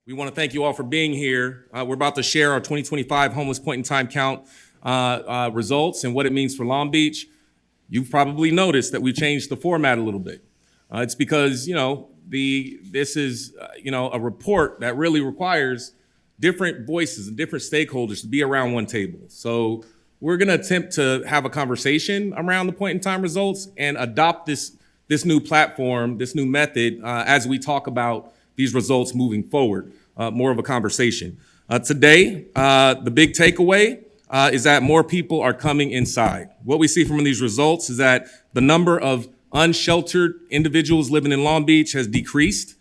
We want to thank you all for being here. We're about to share our 2025 homeless point in time count results and what it means for Long Beach. You've probably noticed that we've changed the format a little bit. It's because, this is, a report that really requires different voices and different stakeholders to be around one table. So we're going to attempt to have a conversation around the point in time results and adopt this new platform, this new method as we talk about these results moving forward, more of a conversation. Today, the big takeaway is that more people are coming inside. What we see from these results is that the number of unsheltered individuals living in Long Beach has decreased,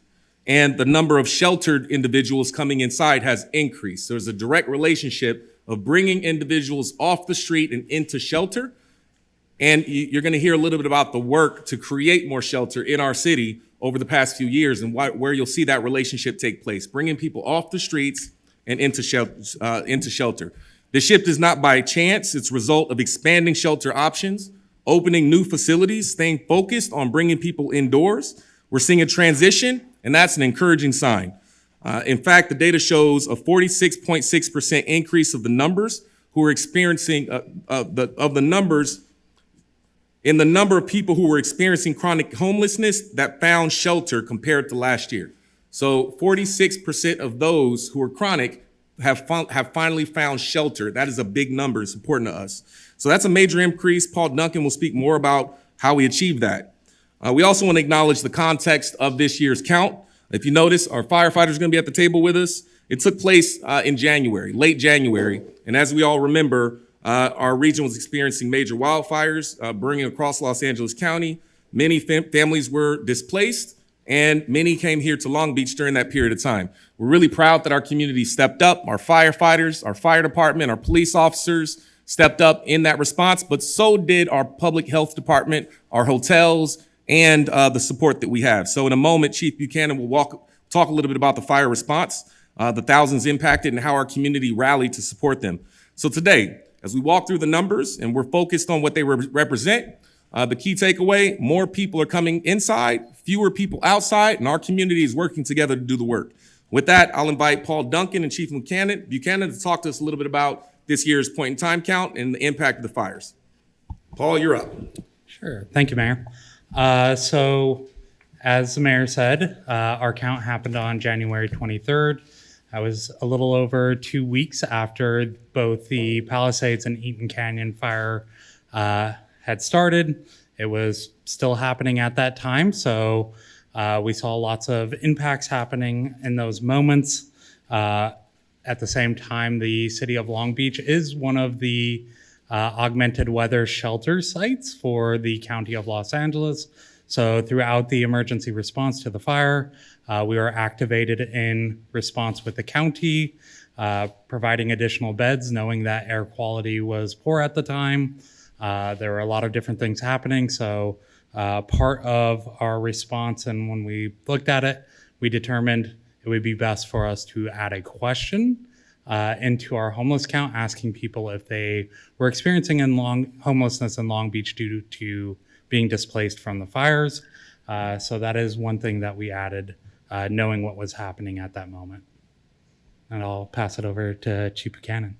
and the number of sheltered individuals coming inside has increased. So there's a direct relationship of bringing individuals off the street and into shelter. And you're going to hear a little bit about the work to create more shelter in our city over the past few years and where you'll see that relationship take place, bringing people off the streets and into shelter. This shift is not by chance. It's a result of expanding shelter options, opening new facilities, staying focused on bringing people indoors. We're seeing a transition, and that's an encouraging sign. In fact, the data shows a 46.6% increase of the numbers who are experiencing, in the number of people who were experiencing chronic homelessness that found shelter compared to last year. So 46% of those who are chronic have finally found shelter. That is a big number. It's important to us. So that's a major increase. Paul Duncan will speak more about how we achieved that. We also want to acknowledge the context of this year's count. If you notice, our firefighters are going to be at the table with us. It took place in January, late January. And as we all remember, our region was experiencing major wildfires burning across Los Angeles County. Many families were displaced, and many came here to Long Beach during that period of time. We're really proud that our community stepped up. Our firefighters, our fire department, our police officers stepped up in that response, but so did our public health department, our hotels, and the support that we have. So in a moment, Chief Buchanan will talk a little bit about the fire response, the thousands impacted, and how our community rallied to support them. So today, as we walk through the numbers and we're focused on what they represent, the key takeaway, more people are coming inside, fewer people outside, and our community is working together to do the work. With that, I'll invite Paul Duncan and Chief Buchanan to talk to us a little bit about this year's point in time count and the impact of the fires. Paul, you're up. Sure. Thank you, Mayor. So as the mayor said, our count happened on January 23rd. That was a little over 2 weeks after both the Palisades and Eaton Canyon fire had started. It was still happening at that time, so we saw lots of impacts happening in those moments. At the same time, the city of Long Beach is one of the augmented weather shelter sites for the county of Los Angeles. So throughout the emergency response to the fire, we were activated in response with the county, providing additional beds, knowing that air quality was poor at the time. There were a lot of different things happening. So part of our response, and when we looked at it, we determined it would be best for us to add a question into our homeless count, asking people if they were experiencing homelessness in Long Beach due to being displaced from the fires. So that is one thing that we added, knowing what was happening at that moment. And I'll pass it over to Chief Buchanan.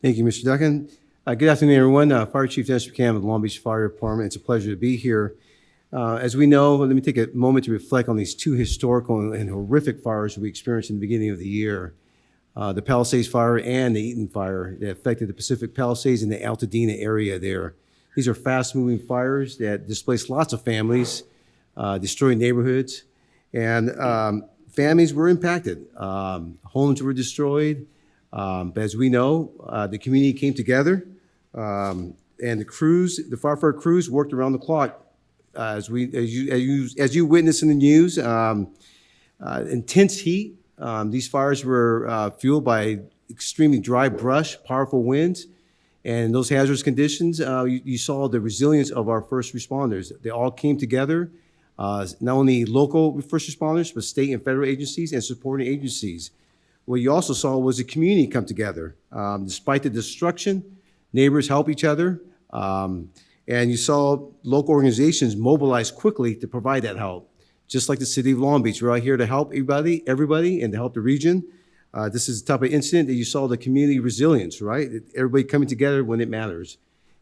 Thank you, Mr. Duncan. Good afternoon, everyone. Fire Chief Dennis Buchanan with the Long Beach Fire Department. It's a pleasure to be here. As we know, let me take a moment to reflect on these two historical and horrific fires we experienced in the beginning of the year. The Palisades fire and the Eaton fire that affected the Pacific Palisades and the Altadena area there. These are fast-moving fires that displaced lots of families, destroyed neighborhoods, and families were impacted. Homes were destroyed. But as we know, the community came together, and the firefighter crews worked around the clock. As you witnessed in the news, intense heat. These fires were fueled by extremely dry brush, powerful winds, and in those hazardous conditions, you saw the resilience of our first responders. They all came together, not only local first responders, but state and federal agencies and supporting agencies. What you also saw was the community come together. Despite the destruction, neighbors help each other. And you saw local organizations mobilize quickly to provide that help. just like the city of Long Beach. We're out here to help everybody, and to help the region. This is the type of incident that you saw the community resilience, right? Everybody coming together when it matters.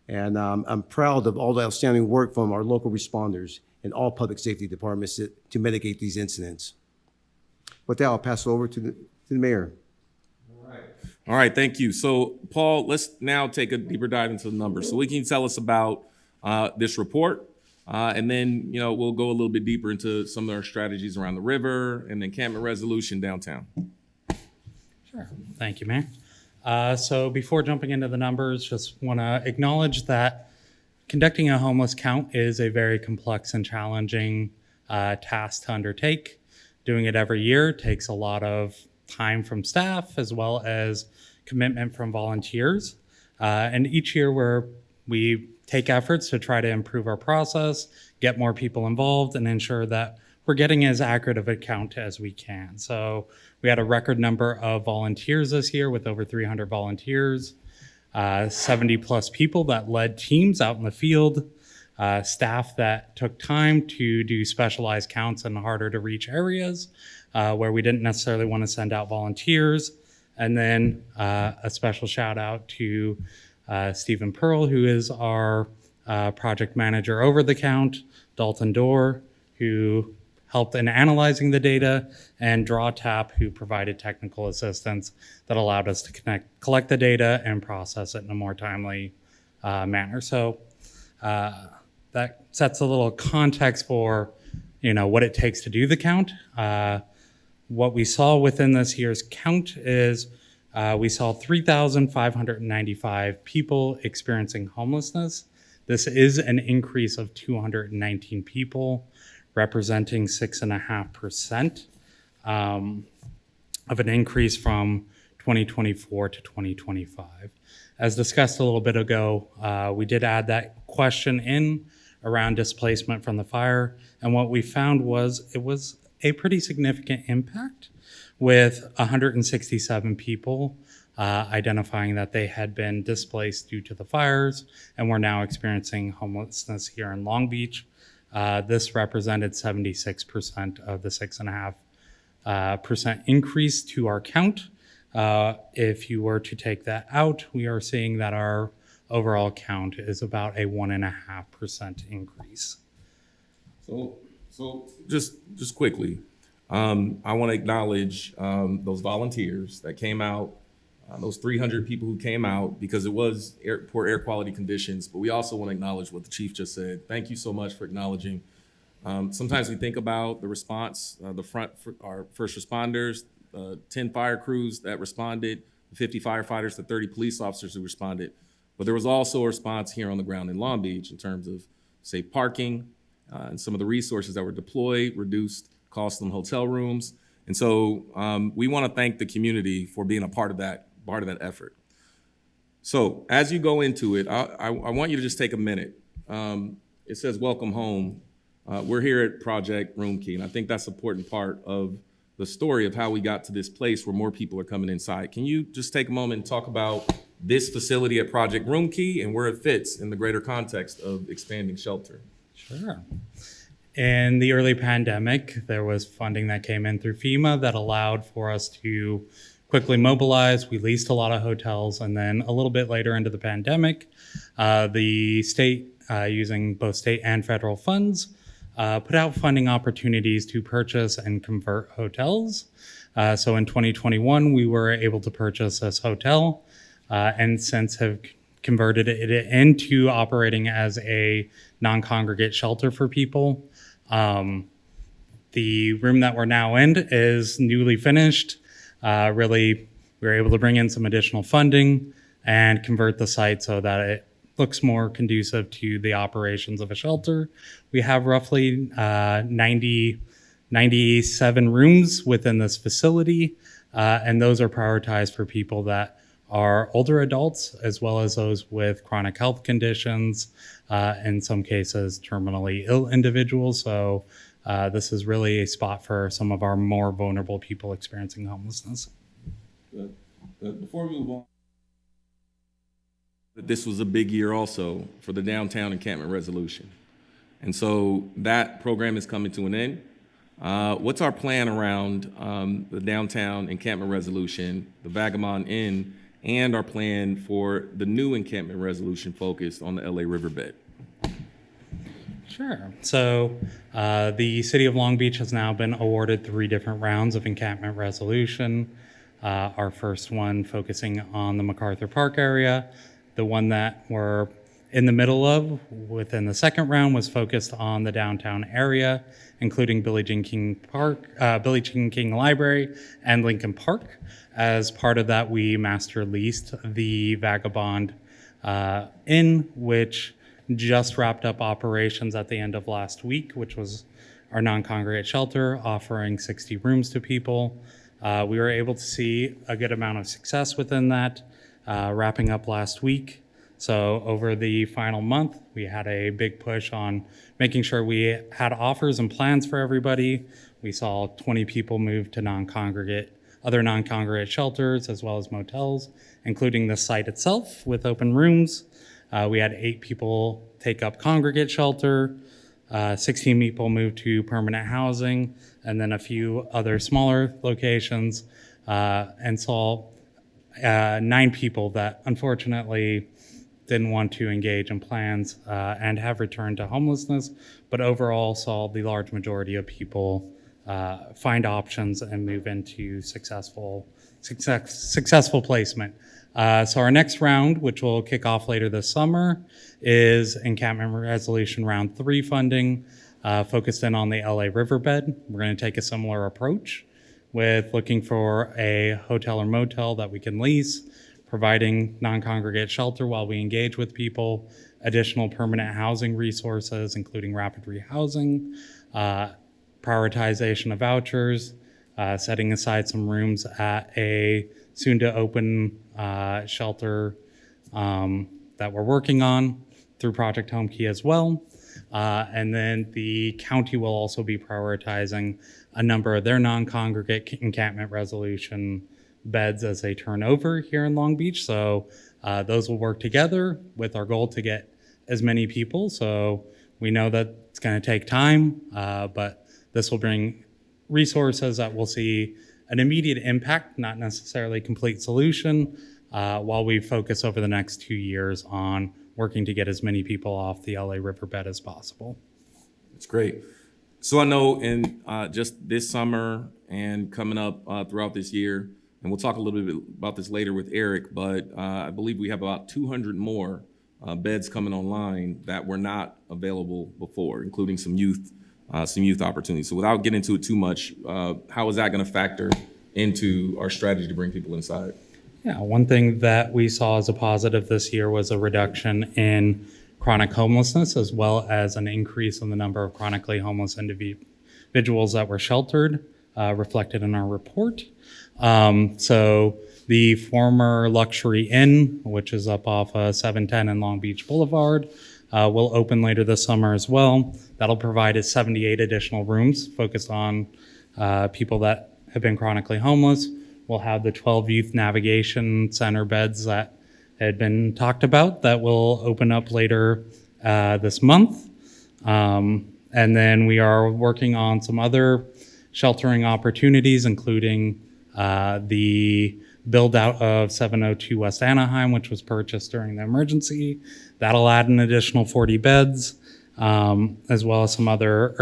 And I'm proud of all the outstanding work from our local responders and all public safety departments to mitigate these incidents. With that, I'll pass it over to the mayor. All right, thank you. So, Paul, let's now take a deeper dive into the numbers. So, what can you tell us about this report? And then, we'll go a little bit deeper into some of our strategies around the river and encampment resolution downtown. Sure. Thank you, Mayor. So before jumping into the numbers, just want to acknowledge that conducting a homeless count is a very complex and challenging task to undertake. Doing it every year takes a lot of time from staff as well as commitment from volunteers. And each year we take efforts to try to improve our process, get more people involved, and ensure that we're getting as accurate of a count as we can. So we had a record number of volunteers this year with over 300 volunteers, 70 plus people that led teams out in the field, staff that took time to do specialized counts in harder to reach areas where we didn't necessarily want to send out volunteers. And then a special shout out to Stephen Pearl, who is our project manager over the count, Dalton Dorr, who helped in analyzing the data, and Draw Tap, who provided technical assistance that allowed us to collect the data and process it in a more timely manner. So that sets a little context for what it takes to do the count. What we saw within this year's count is we saw 3,595 people experiencing homelessness. This is an increase of 219 people, representing 6.5% of an increase from 2024 to 2025. As discussed a little bit ago, we did add that question in around displacement from the fire, and what we found was it was a pretty significant impact, with 167 people identifying that they had been displaced due to the fires and were now experiencing homelessness here in Long Beach. This represented 76% of the 6.5% increase to our count. If you were to take that out, we are seeing that our overall count is about a 1.5% increase. So just quickly, I want to acknowledge those volunteers that came out, those 300 people who came out, because it was poor air quality conditions. But we also want to acknowledge what the chief just said. Thank you so much for acknowledging. Sometimes we think about the response, the front for our first responders, 10 fire crews that responded, 50 firefighters, the 30 police officers who responded. But there was also a response here on the ground in Long Beach in terms of safe parking and some of the resources that were deployed, reduced costs on hotel rooms. And so we want to thank the community for being a part of that effort. So as you go into it, I want you to just take a minute. It says welcome home. We're here at Project Room Key, and I think that's an important part of the story of how we got to this place where more people are coming inside. Can you just take a moment and talk about this facility at Project Room Key and where it fits in the greater context of expanding shelter? Sure. In the early pandemic, there was funding that came in through FEMA that allowed for us to quickly mobilize. We leased a lot of hotels, and then a little bit later into the pandemic, the state, using both state and federal funds, put out funding opportunities to purchase and convert hotels. So in 2021, we were able to purchase this hotel and since have converted it into operating as a non-congregate shelter for people. The room that we're now in is newly finished. Really, we were able to bring in some additional funding and convert the site so that it looks more conducive to the operations of a shelter. We have roughly 97 rooms within this facility, and those are prioritized for people that are older adults, as well as those with chronic health conditions, in some cases terminally ill individuals. So this is really a spot for some of our more vulnerable people experiencing homelessness. Before we move on, this was a big year also for the downtown encampment resolution. And so that program is coming to an end. What's our plan around the downtown encampment resolution, the Vagabond Inn, and our plan for the new encampment resolution focused on the LA riverbed? Sure. So the city of Long Beach has now been awarded 3 different rounds of encampment resolution. Our first one focusing on the MacArthur Park area. The one that we're in the middle of within the second round was focused on the downtown area, including Billie Jean King Library and Lincoln Park. As part of that, we master leased the Vagabond Inn, which just wrapped up operations at the end of last week, which was our non-congregate shelter, offering 60 rooms to people. We were able to see a good amount of success within that, wrapping up last week. So over the final month, we had a big push on making sure we had offers and plans for everybody. We saw 20 people move to other non-congregate shelters, as well as motels, including the site itself with open rooms. We had 8 people take up congregate shelter, 16 people move to permanent housing, and then a few other smaller locations, and saw 9 people that unfortunately didn't want to engage in plans and have returned to homelessness, but overall saw the large majority of people find options and move into successful placement. So our next round, which will kick off later this summer, is Encampment Resolution Round 3 funding, focused in on the LA riverbed. We're going to take a similar approach with looking for a hotel or motel that we can lease, providing non-congregate shelter while we engage with people, additional permanent housing resources, including rapid rehousing, prioritization of vouchers, setting aside some rooms at a soon-to-open shelter that we're working on through Project Home Key as well. And then the county will also be prioritizing a number of their non-congregate encampment resolution beds as they turn over here in Long Beach. So those will work together with our goal to get as many people. So we know that it's going to take time, but this will bring resources that will see an immediate impact, not necessarily complete solution, while we focus over the next 2 years on working to get as many people off the LA riverbed as possible. That's great. So I know in just this summer and coming up throughout this year, and we'll talk a little bit about this later with Eric, but I believe we have about 200 more beds coming online that were not available before, including some youth opportunities. So without getting into it too much, how is that going to factor into our strategy to bring people inside? Yeah, one thing that we saw as a positive this year was a reduction in chronic homelessness, as well as an increase in the number of chronically homeless individuals that were sheltered, reflected in our report. So the former Luxury Inn, which is up off 710 and Long Beach Boulevard, will open later this summer as well. That'll provide us 78 additional rooms focused on people that have been chronically homeless. We'll have the 12 youth navigation center beds that had been talked about that will open up later this month. And then we are working on some other sheltering opportunities, including the build out of 702 West Anaheim, which was purchased during the emergency. That'll add an additional 40 beds, as well as some other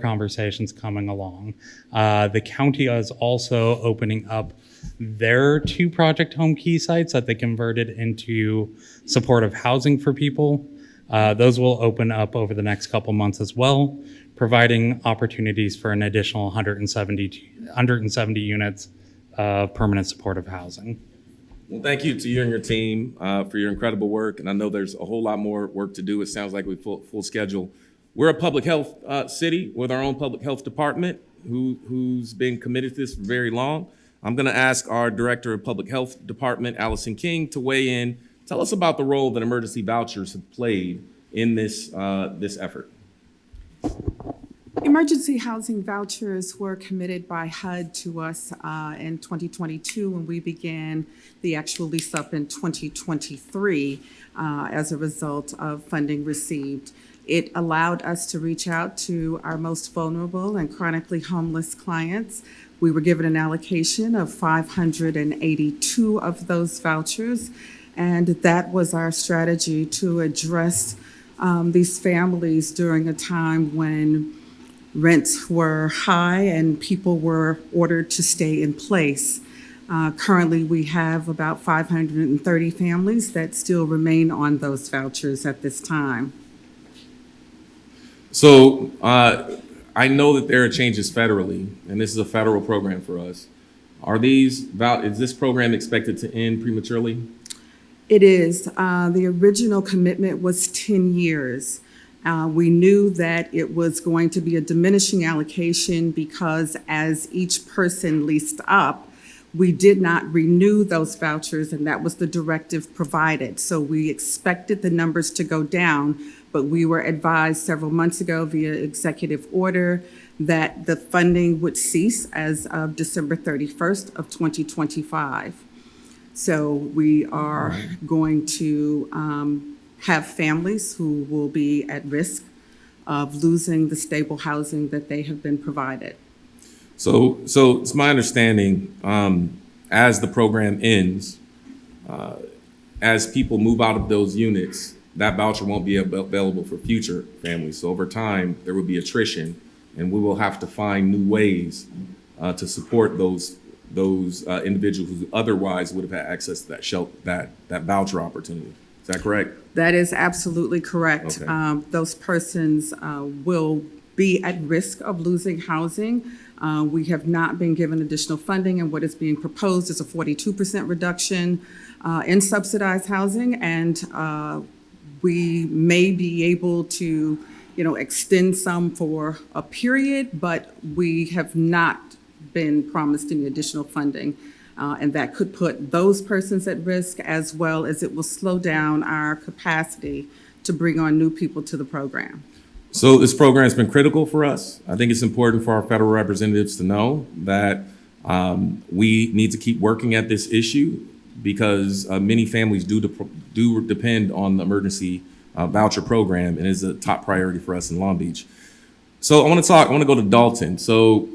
conversations coming along. The county is also opening up their 2 Project Home Key sites that they converted into supportive housing for people. Those will open up over the next couple months as well, providing opportunities for an additional 170 units of permanent supportive housing. Well, thank you to you and your team for your incredible work. And I know there's a whole lot more work to do. It sounds like we've full schedule. We're a public health city with our own public health department who's been committed to this for very long. I'm going to ask our Director of Public Health Department, Allison King, to weigh in. Tell us about the role that emergency vouchers have played in this effort. Emergency housing vouchers were committed by HUD to us in 2022 when we began the actual lease up in 2023 as a result of funding received. It allowed us to reach out to our most vulnerable and chronically homeless clients. We were given an allocation of 582 of those vouchers, and that was our strategy to address these families during a time when rents were high and people were ordered to stay in place. Currently, we have about 530 families that still remain on those vouchers at this time. So I know that there are changes federally, and this is a federal program for us. Is this program expected to end prematurely? It is. The original commitment was 10 years. We knew that it was going to be a diminishing allocation because as each person leased up, we did not renew those vouchers, and that was the directive provided. So we expected the numbers to go down, but we were advised several months ago via executive order that the funding would cease as of December 31st of 2025. So we are going to have families who will be at risk of losing the stable housing that they have been provided. So it's my understanding, as the program ends, as people move out of those units, that voucher won't be available for future families. So over time, there will be attrition, and we will have to find new ways to support those individuals who otherwise would have had access to that voucher opportunity. Is that correct? That is absolutely correct. Okay. Those persons will be at risk of losing housing. We have not been given additional funding, and what is being proposed is a 42% reduction in subsidized housing, and we may be able to, extend some for a period, but we have not been promised any additional funding. And that could put those persons at risk, as well as it will slow down our capacity to bring on new people to the program. So this program has been critical for us. I think it's important for our federal representatives to know that we need to keep working at this issue because many families do depend on the emergency voucher program, and is a top priority for us in Long Beach. So I want to go to Dalton. So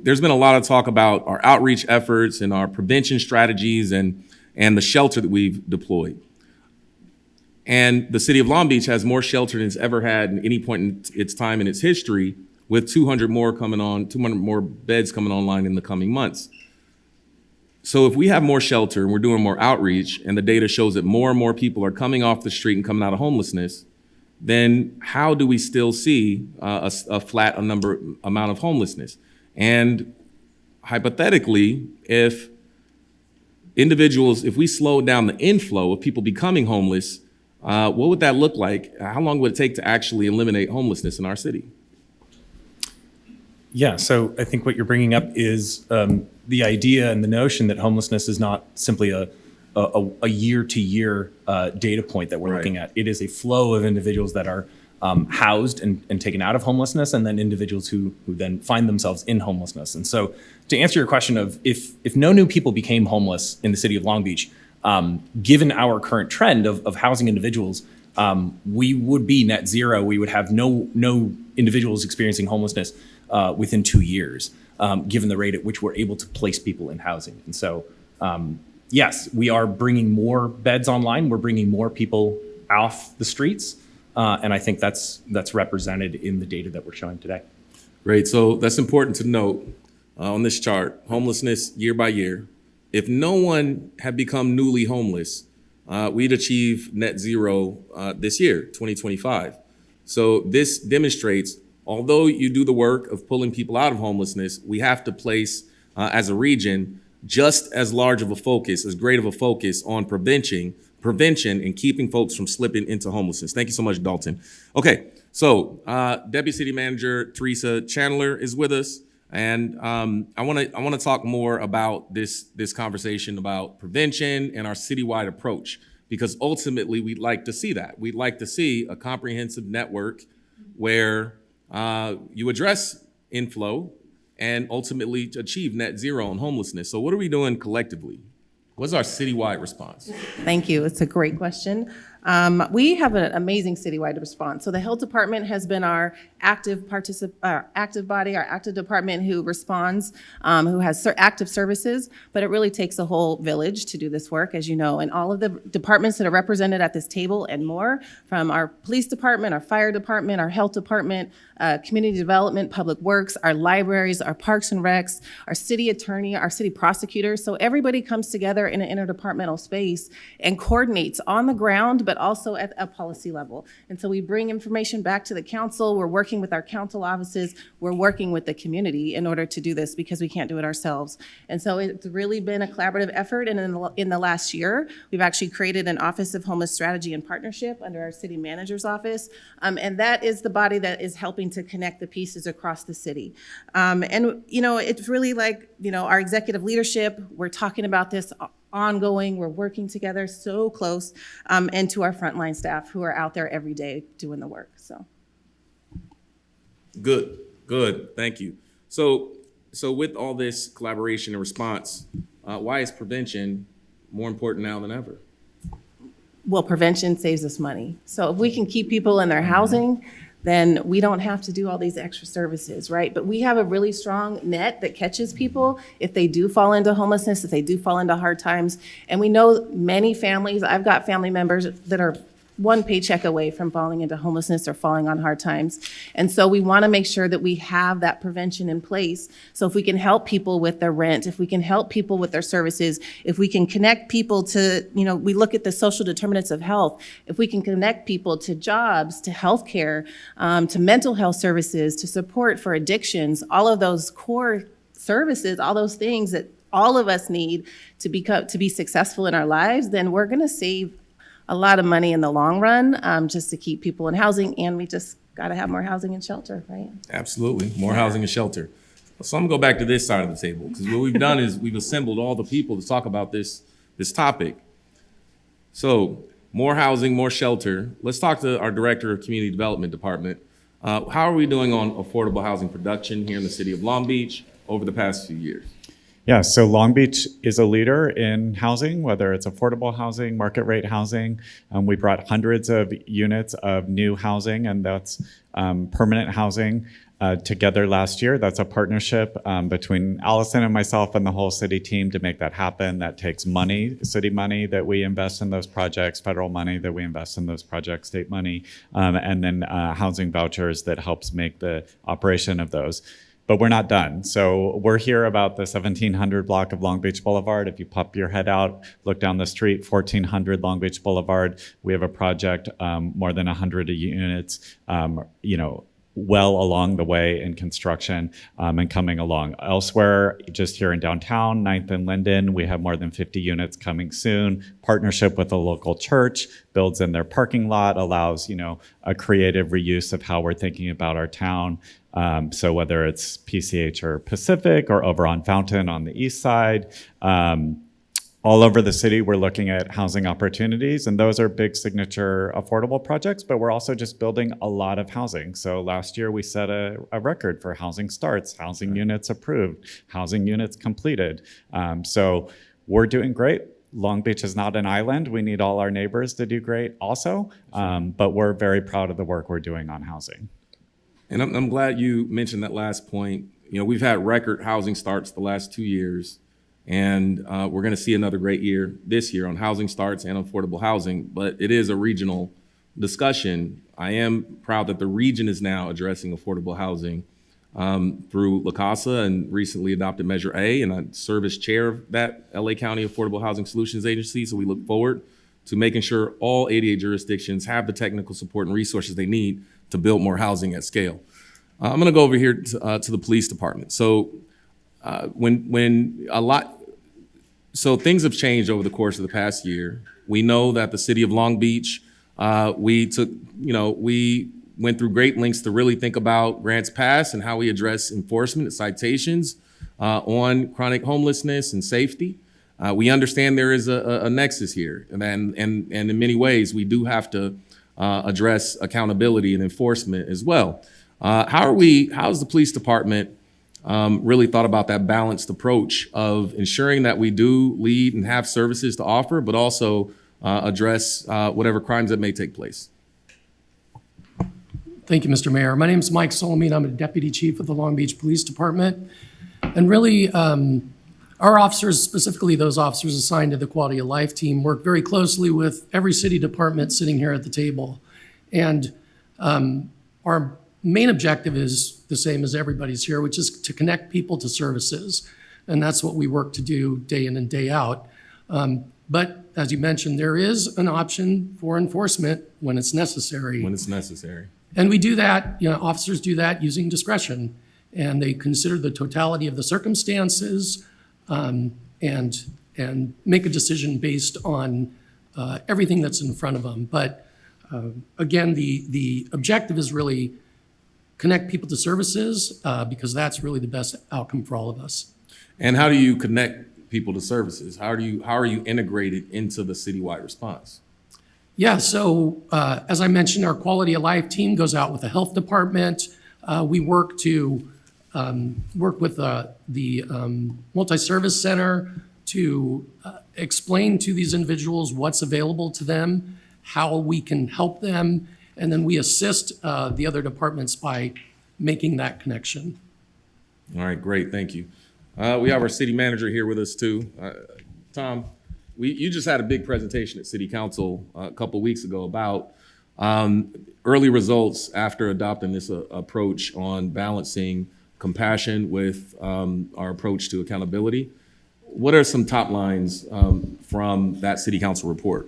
there's been a lot of talk about our outreach efforts and our prevention strategies and the shelter that we've deployed. And the city of Long Beach has more shelter than it's ever had at any point in its time in its history, with 200 more beds coming online in the coming months. So if we have more shelter and we're doing more outreach, and the data shows that more and more people are coming off the street and coming out of homelessness, then how do we still see a flat amount of homelessness? And hypothetically, if we slowed down the inflow of people becoming homeless, what would that look like? How long would it take to actually eliminate homelessness in our city? Yeah, so I think what you're bringing up is the idea and the notion that homelessness is not simply a year-to-year data point that we're looking at. It is a flow of individuals that are housed and taken out of homelessness, and then individuals who then find themselves in homelessness. And so to answer your question of if no new people became homeless in the city of Long Beach, given our current trend of housing individuals, we would be net zero. We would have no individuals experiencing homelessness within 2 years, given the rate at which we're able to place people in housing. And so, yes, we are bringing more beds online. We're bringing more people off the streets. And I think that's represented in the data that we're showing today. Great. So that's important to note on this chart, homelessness year by year. If no one had become newly homeless, we'd achieve net zero this year, 2025. So this demonstrates, although you do the work of pulling people out of homelessness, we have to place, as a region, just as large of a focus, as great of a focus on prevention and keeping folks from slipping into homelessness. Thank you so much, Dalton. Okay, so Deputy City Manager Teresa Chandler is with us, and I want to talk more about this conversation about prevention and our citywide approach, because ultimately we'd like to see that. We'd like to see a comprehensive network where you address inflow and ultimately achieve net zero on homelessness. So what are we doing collectively? What's our citywide response? Thank you. It's a great question. We have an amazing citywide response. So the health department has been our active body, our active department who responds, who has active services, but it really takes a whole village to do this work, as you know, and all of the departments that are represented at this table and more, from our police department, our fire department, our health department, community development, public works, our libraries, our parks and recs, our city attorney, our city prosecutor. So everybody comes together in an interdepartmental space and coordinates on the ground, but also at a policy level. And so we bring information back to the council. We're working with our council offices. We're working with the community in order to do this because we can't do it ourselves. And so it's really been a collaborative effort. And in the last year, we've actually created an Office of Homeless Strategy and Partnership under our city manager's office. And that is the body that is helping to connect the pieces across the city. And, you know, it's really like, you know, our executive leadership, we're talking about this ongoing, we're working together so close, and to our frontline staff who are out there every day doing the work, so. Good, thank you. So with all this collaboration and response, why is prevention more important now than ever? Well, prevention saves us money. So if we can keep people in their housing, then we don't have to do all these extra services, right? But we have a really strong net that catches people if they do fall into homelessness, if they do fall into hard times. And we know many families, I've got family members that are one paycheck away from falling into homelessness or falling on hard times. And so we want to make sure that we have that prevention in place. So if we can help people with their rent, if we can help people with their services, if we can connect people to, you know, we look at the social determinants of health, if we can connect people to jobs, to healthcare, to mental health services, to support for addictions, all of those core services, all those things that all of us need to be successful in our lives, then we're going to save a lot of money in the long run, just to keep people in housing, and we just got to have more housing and shelter, right? Absolutely, more housing and shelter. So I'm gonna go back to this side of the table, because what we've done is we've assembled all the people to talk about this topic. So more housing, more shelter. Let's talk to our Director of Community Development Department. How are we doing on affordable housing production here in the city of Long Beach over the past few years? Yeah, so Long Beach is a leader in housing, whether it's affordable housing, market rate housing. We brought hundreds of units of new housing, and that's permanent housing together last year. That's a partnership between Allison and myself and the whole city team to make that happen. That takes money, city money that we invest in those projects, federal money that we invest in those projects, state money, and then housing vouchers that helps make the operation of those. But we're not done. So we're here about the 1700 block of Long Beach Boulevard. If you pop your head out, look down the street, 1400 Long Beach Boulevard. We have a project, more than 100 units, well along the way in construction and coming along. Elsewhere, just here in downtown, 9th and Linden, we have more than 50 units coming soon. Partnership with a local church, builds in their parking lot, allows, a creative reuse of how we're thinking about our town. So whether it's PCH or Pacific or over on Fountain on the east side, all over the city, we're looking at housing opportunities, and those are big signature affordable projects, but we're also just building a lot of housing. So last year we set a record for housing starts, housing units approved, housing units completed. So we're doing great. Long Beach is not an island. We need all our neighbors to do great also, but we're very proud of the work we're doing on housing. And I'm glad you mentioned that last point. We've had record housing starts the last 2 years, and we're going to see another great year this year on housing starts and affordable housing, but it is a regional discussion. I am proud that the region is now addressing affordable housing through La Casa and recently adopted Measure A, and I serve as chair of that LA County Affordable Housing Solutions Agency, so we look forward to making sure all 88 jurisdictions have the technical support and resources they need to build more housing at scale. I'm going to go over here to the police department. So things have changed over the course of the past year. We know that the city of Long Beach, we went through great lengths to really think about grants passed and how we address enforcement and citations on chronic homelessness and safety. We understand there is a nexus here, and in many ways we do have to address accountability and enforcement as well. How's the police department really thought about that balanced approach of ensuring that we do lead and have services to offer, but also address whatever crimes that may take place. Thank you, Mr. Mayor. My name is Mike Solomon. I'm a deputy chief of the Long Beach Police Department. And really, our officers, specifically those officers assigned to the Quality of Life team, work very closely with every city department sitting here at the table. And our main objective is the same as everybody's here, which is to connect people to services. And that's what we work to do day in and day out. But as you mentioned, there is an option for enforcement when it's necessary. When it's necessary. And we do that, officers do that using discretion. And they consider the totality of the circumstances and make a decision based on everything that's in front of them. But again, the objective is really connect people to services because that's really the best outcome for all of us. And how do you connect people to services? How are you integrated into the citywide response? Yeah, so as I mentioned, our Quality of Life team goes out with the health department. We work to work with the multi-service center to explain to these individuals what's available to them, how we can help them, and then we assist the other departments by making that connection. All right, great, thank you. We have our city manager here with us too. Tom, you just had a big presentation at City Council a couple weeks ago about early results after adopting this approach on balancing compassion with our approach to accountability. What are some top lines from that City Council report?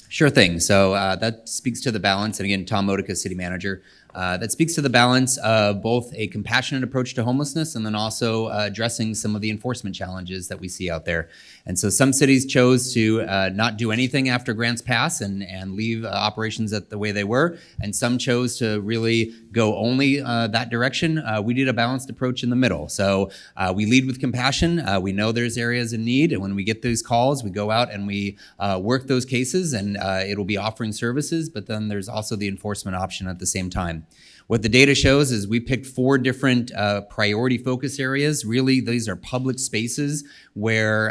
Sure thing. So that speaks to the balance. And again, Tom Modica, city manager. That speaks to the balance of both a compassionate approach to homelessness and then also addressing some of the enforcement challenges that we see out there. And so some cities chose to not do anything after grants pass and leave operations at the way they were. And some chose to really go only that direction. We did a balanced approach in the middle. So we lead with compassion. We know there's areas in need. And when we get those calls, we go out and we work those cases and it'll be offering services. But then there's also the enforcement option at the same time. What the data shows is we picked 4 different priority focus areas. Really, these are public spaces where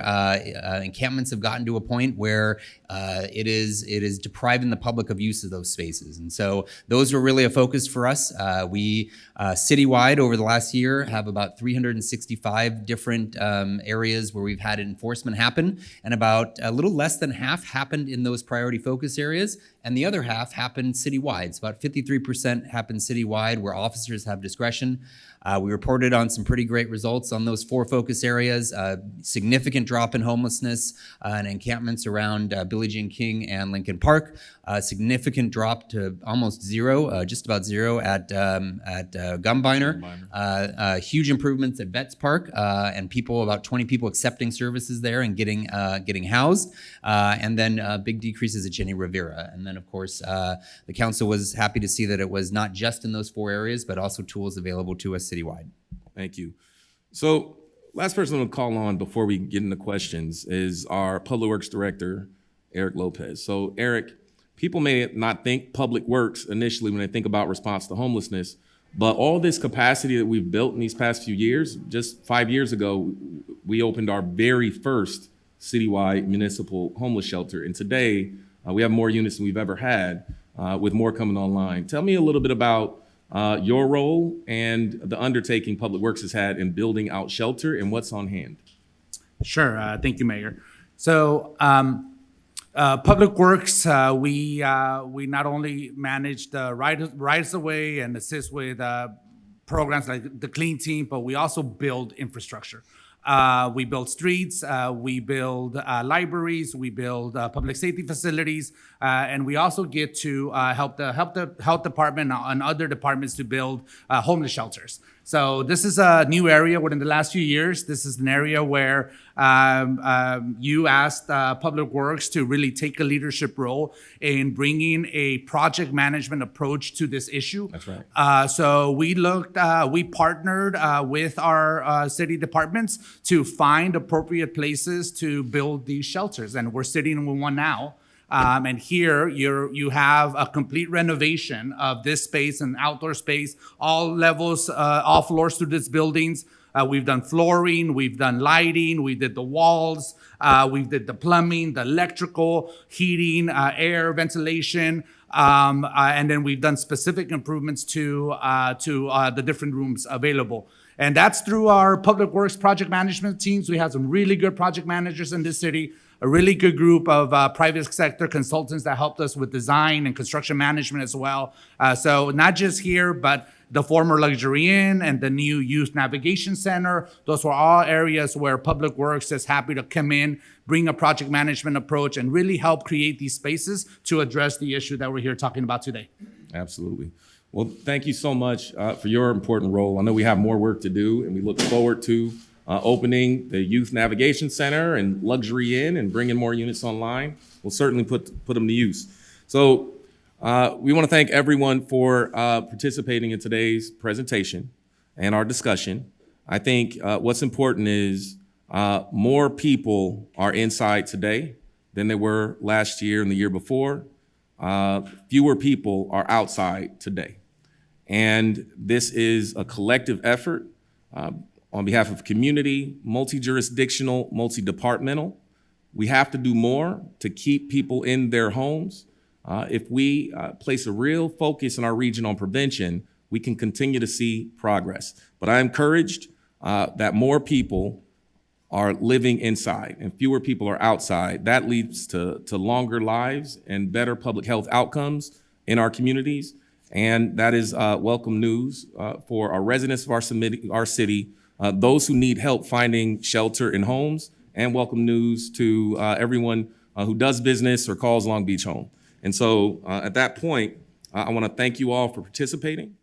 encampments have gotten to a point where it is depriving the public of use of those spaces. And so those were really a focus for us. We citywide over the last year have about 365 different areas where we've had enforcement happen, and about a little less than half happened in those priority focus areas, and the other half happened citywide. So about 53% happened citywide where officers have discretion. We reported on some pretty great results on those 4 focus areas, significant drop in homelessness and encampments around Billie Jean King and Lincoln Park, significant drop to almost zero, just about zero at Gumbiner, huge improvements at Betts Park, and about 20 people accepting services there and getting housed, and then big decreases at Jenny Rivera. And then, of course, the council was happy to see that it was not just in those 4 areas, but also tools available to us citywide. Thank you. So last person I'll call on before we get into questions is our Public Works Director, Eric Lopez. So Eric, people may not think public works initially when they think about response to homelessness, but all this capacity that we've built in these past few years, just 5 years ago, we opened our very first citywide municipal homeless shelter. And today we have more units than we've ever had, with more coming online. Tell me a little bit about your role and the undertaking Public Works has had in building out shelter and what's on hand. Sure. Thank you, Mayor. So Public Works, we not only manage the rights of way and assist with programs like the Clean Team, but we also build infrastructure. We build streets, we build libraries, we build public safety facilities, and we also get to help the health department and other departments to build homeless shelters. So this is a new area within the last few years. This is an area where you asked Public Works to really take a leadership role in bringing a project management approach to this issue. That's right. So we partnered with our city departments to find appropriate places to build these shelters, and we're sitting in one now. And here you have a complete renovation of this space and outdoor space, all levels, all floors through these buildings. We've done flooring, we've done lighting, we did the walls, we did the plumbing, the electrical, heating, air, ventilation, and then we've done specific improvements to the different rooms available. And that's through our public works project management teams. We have some really good project managers in this city, a really good group of private sector consultants that helped us with design and construction management as well. So not just here, but the former Luxury Inn and the new Youth Navigation Center. Those were all areas where Public Works is happy to come in, bring a project management approach, and really help create these spaces to address the issue that we're here talking about today. Absolutely. Well, thank you so much for your important role. I know we have more work to do, and we look forward to opening the Youth Navigation Center and Luxury Inn and bringing more units online. We'll certainly put them to use. So we want to thank everyone for participating in today's presentation and our discussion. I think what's important is more people are inside today than they were last year and the year before. Fewer people are outside today. And this is a collective effort on behalf of community, multi-jurisdictional, multi-departmental. We have to do more to keep people in their homes. If we place a real focus in our region on prevention, we can continue to see progress. But I'm encouraged that more people are living inside and fewer people are outside. That leads to longer lives and better public health outcomes in our communities. And that is welcome news for our residents of our city, those who need help finding shelter in homes, and welcome news to everyone who does business or calls Long Beach home. And so at that point, I want to thank you all for participating.